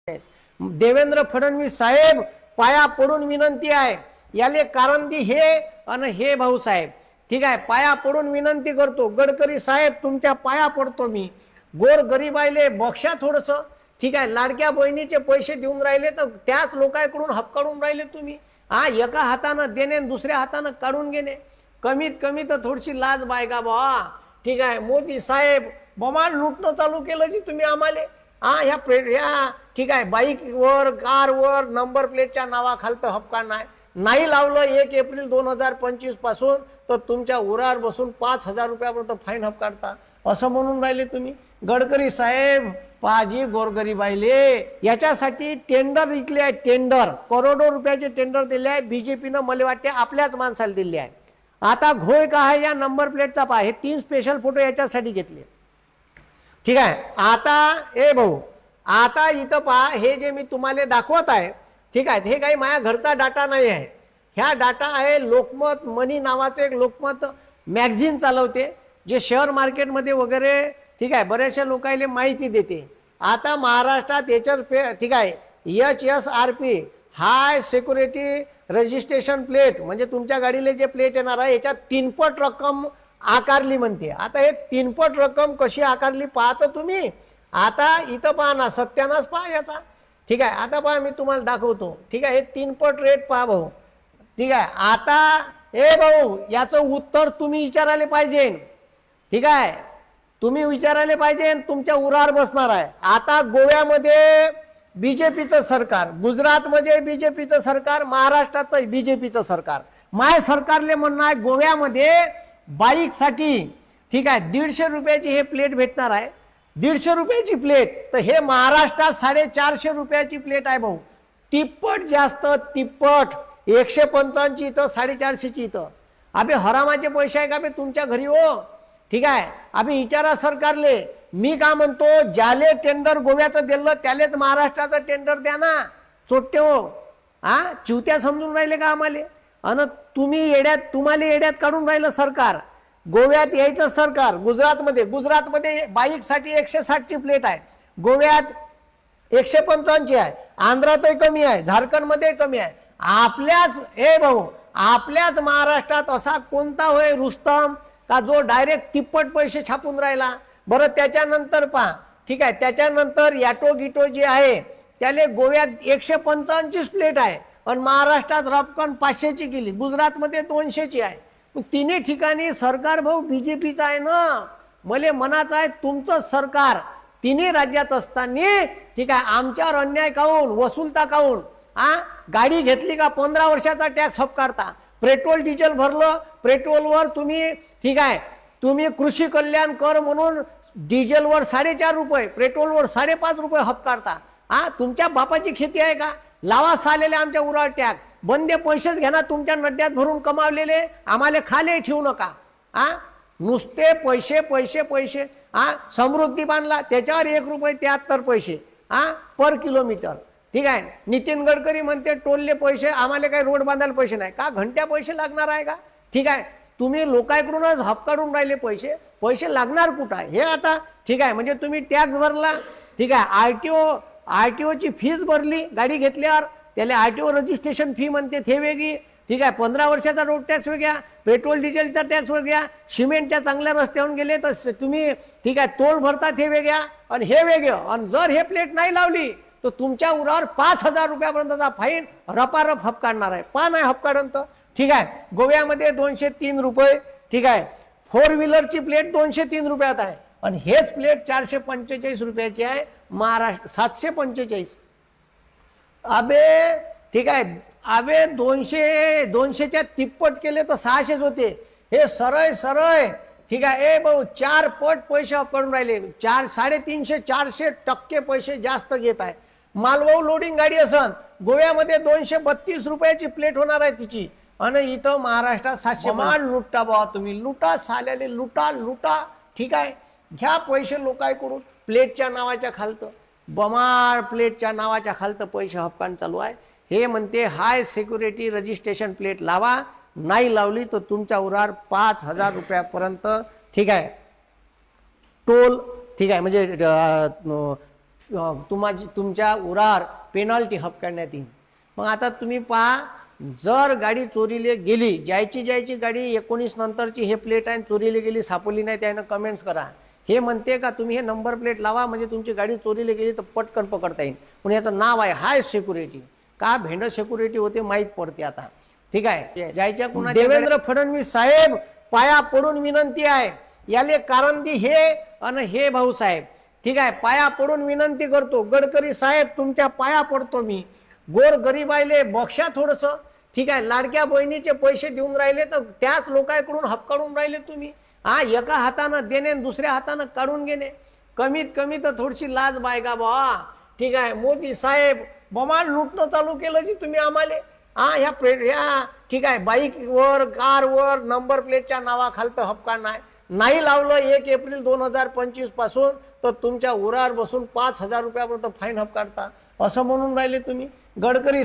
देवेंद्र फडणवीस साहेब पाया पडून विनंती आहे, याले कारंदी हे आणि हे भाऊ साहेब, ठीक आहे, पाया पडून विनंती करतो. गडकरी साहेब तुमच्या पाया पडतो मी, गोर गरीबाईले बक्षा थोडस, ठीक आहे. लाडक्या बहिणीचे पैसे देऊन राहिले तर त्याच लोकांकडून हपकाडून राहिले तुम्ही. हा, एका हातानं देणे दुसऱ्या हातानं काढून घेणे. कमीत कमी तर थोडीशी लाज बायगा बा, ठीक आहे. मोदी साहेब बमाल लुटणं चालू केलं जी तुम्ही आम्हाला. हा, ह्या ठीक आहे, बाईकवर कारवर नंबर प्लेटच्या नावाखालतं हपकाड नाही लावलं 1 एप्रिल 2025 पासून तर तुमच्या उरावर बसून 5,000 रुपयापर्यंत फाईन हपकाडता असं म्हणून राहिले तुम्ही. गडकरी साहेब पाजी गोरगरीबाईले याच्यासाठी टेंडर विकले आहे, टेंडर करोडो रुपयाचे टेंडर दिले आहे बीजेपीनं. मला वाटते आपल्याच माणसाला दिले आहे. आता घोळ का आहे या नंबर प्लेटचा पहा, हे 3 स्पेशल फोटो याच्यासाठी घेतले, ठीक आहे. आता भाऊ, आता इथं पहा, हे जे मी तुम्हाला दाखवत आहे, ठीक आहे, हे काही माझ्या घरचा डाटा नाही आहे. ह्या डाटा आहे लोकमत मनी नावाचे एक लोकमत मॅगझिन चालवते, जे शेअर मार्केटमध्ये वगैरे, ठीक आहे, बऱ्याचशा लोकांना माहिती देते. आता महाराष्ट्रात याच्यावर, ठीक आहे, HSRP हाय सिक्युरिटी रजिस्ट्रेशन प्लेट, म्हणजे तुमच्या गाडीला जे प्लेट येणार आहे याच्यात 3 पट रक्कम आकारली म्हणते. आता हे 3 पट रक्कम कशी आकारली पाहतो तुम्ही. आता इथं पहा ना, सत्यानाश पहा याचा, ठीक आहे. आता पहा मी तुम्हाला दाखवतो, ठीक आहे. हे 3 पट रेट पहा भाऊ, ठीक आहे. आता भाऊ याचं उत्तर तुम्ही विचारायला पाहिजे, ठीक आहे, तुम्ही विचारायला पाहिजे, तुमच्या उरावर बसणार आहे. आता गोव्यामध्ये बीजेपीचं सरकार, गुजरातमध्ये बीजेपीचं सरकार, महाराष्ट्रात बीजेपीचं सरकार. माय सरकारले म्हणणं आहे गोव्यामध्ये बाईकसाठी, ठीक आहे, 150 रुपयाची हे प्लेट भेटणार आहे, 150 रुपयाची प्लेट. तर हे महाराष्ट्रात 450 रुपयाची प्लेट आहे भाऊ, तिप्पट जास्त, तिप्पट. 155 इथं 450 इथं. अबे हरामाचे पैसे आहे का बे तुमच्या घरी हो, ठीक आहे. आम्ही विचारा सरकारले. मी का म्हणतो, ज्याले टेंडर गोव्याचं दिलं त्यालेच महाराष्ट्राचं टेंडर द्या ना, चोट्टे हो. हा, चिवत्या समजून राहिले का आम्हाला. आणि तुम्हाला येड्यात काढून राहिलं सरकार. गोव्यात यायचं सरकार, गुजरातमध्ये बाईकसाठी 160ची प्लेट आहे, गोव्यात 155 आहे, आंध्रातही कमी आहे, झारखंडमध्ये कमी आहे. आपल्याच महाराष्ट्रात असा कोणता होय रुस्तम का जो डायरेक्ट तिप्पट पैसे छापून राहिला. बरं त्याच्यानंतर पहा, ठीक आहे, त्याच्यानंतर याटो गिटो जे आहे त्याले गोव्यात 155ची प्लेट आहे आणि महाराष्ट्रात रपकन 500ची केली, गुजरातमध्ये 200ची आहे. तिन्ही ठिकाणी सरकार भाऊ बीजेपीचं आहे ना. मला मनाचं आहे तुमचं सरकार तिन्ही राज्यात असताना, ठीक आहे, आमच्यावर अन्याय काऊन वसूलता काऊन. गाडी घेतली का 15 वर्षाचा टॅक्स हपकाडता. पेट्रोल डिझेल भरलं, पेट्रोलवर तुम्ही, ठीक आहे, तुम्ही कृषी कल्याण कर म्हणून डिझेलवर 4.5 रुपये, पेट्रोलवर 5.5 रुपये हपकाडता. तुमच्या बापाची खेती आहे का. लावा सालेले आमच्या उरावर टॅक्स, बंदे पैसेच घ्या ना तुमच्या नड्यात भरून कमावलेले, आम्हाला खाले ठेवू नका. नुसते पैसे पैसे पैसे. समृद्धी बांधला त्याच्यावर 1 रुपये 73 पैसे पर किलोमीटर, ठीक आहे. नितीन गडकरी म्हणते टोलले पैसे, आम्हाला काही रोड बांधायला पैसे नाही का, घंट्या पैसे लागणार आहे का, ठीक आहे. तुम्ही लोकांकडूनच हपकाडून राहिले पैसे लागणार कुठं आहे हे आता, ठीक आहे. म्हणजे तुम्ही टॅक्स भरला, ठीक आहे, आरटीओची फीस भरली गाडी घेतल्यावर, त्याला आरटीओ रजिस्ट्रेशन फी म्हणते ते वेगळी, ठीक आहे. 15 वर्षाचा रोड टॅक्स वेगळा, पेट्रोल डिझेलचा टॅक्स वेगळा, सिमेंटच्या चांगल्या रस्त्यावरून गेले तर तुम्ही, ठीक आहे, टोल भरता ते वेगळा आणि हे वेगळं. आणि जर हे प्लेट नाही लावली तर तुमच्या उरावर 5,000 रुपयापर्यंतचा फाईन रपारप हपकाडणार आहे. नाही हपकाडंत, ठीक आहे. गोव्यामध्ये 203 रुपये, ठीक आहे. 4 व्हीलरची प्लेट 203 रुपयात आहे आणि हेच प्लेट 445 रुपयाची आहे महाराष्ट्र 745. ठीक आहे. 200च्या तिप्पट केले तर 600 होते. हे सरळ, ठीक आहे. भाऊ 4 पट पैसे हपकाडून राहिले, 350-400% पैसे जास्त घेत आहे. मालवाहू लोडिंग गाडी असन गोव्यामध्ये 232 रुपयाची प्लेट होणार आहे तिची, आणि इथं महाराष्ट्रात 700. माल लुटा बाबा तुम्ही, लुटा साल्याले, लुटा, ठीक आहे. घ्या पैसे लोकांकडून प्लेटच्या नावाच्या खालतं, बमाळ प्लेटच्या नावाच्या खालतं पैसे हपकान चालू आहे. हे म्हणते हाय सिक्युरिटी रजिस्ट्रेशन प्लेट लावा, नाही लावली तर तुमच्या उरावर 5,000 रुपयापर्यंत, ठीक आहे, टोल, ठीक आहे, म्हणजे तुमच्या उरावर पेनल्टी हपकाडण्यात येईल. मग आता तुम्ही पहा, जर गाडी चोरीले गेली, ज्याची गाडी 19 नंतरची हे प्लेट आहे चोरीले गेली सापडली नाही त्यानं कमेंट्स करा. हे म्हणते का तुम्ही हे नंबर प्लेट लावा म्हणजे तुमची गाडी चोरीले गेली तर पटकन पकडता येईल. पण याचं नाव आहे हाय सिक्युरिटी. का भेंड सिक्युरिटी होते माहीत पडते आता. ठीक आहे. ज्याच्या कोणा देवेंद्र फडणवीस साहेब पाया पडून विनंती आहे, याले कारण दी हे आणि हे भाऊ साहेब. ठीक आहे. पाया पडून विनंती करतो, गडकरी साहेब तुमच्या पाया पडतो मी. गोर गरीबाईले बक्षा थोडस. ठीक आहे. लाडक्या बहिणीचे पैसे देऊन राहिले तर त्याच लोकांकडून हपकाडून राहिले तुम्ही. एका हातानं देणे दुसऱ्या हातानं काढून घेणे. कमीत कमी तर थोडीशी लाज बायगा बा. ठीक आहे. मोदी साहेब बमाल लुटणं चालू केलं जी तुम्ही आम्हाला. ह्या ठीक आहे, बाईकवर कारवर नंबर प्लेटच्या नावाखालतं हपकाड नाही लावलं 1 एप्रिल 2025 पासून तर तुमच्या उरावर बसून 5,000 रुपयापर्यंत फाईन हपकाडता असं म्हणून राहिले तुम्ही. गडकरी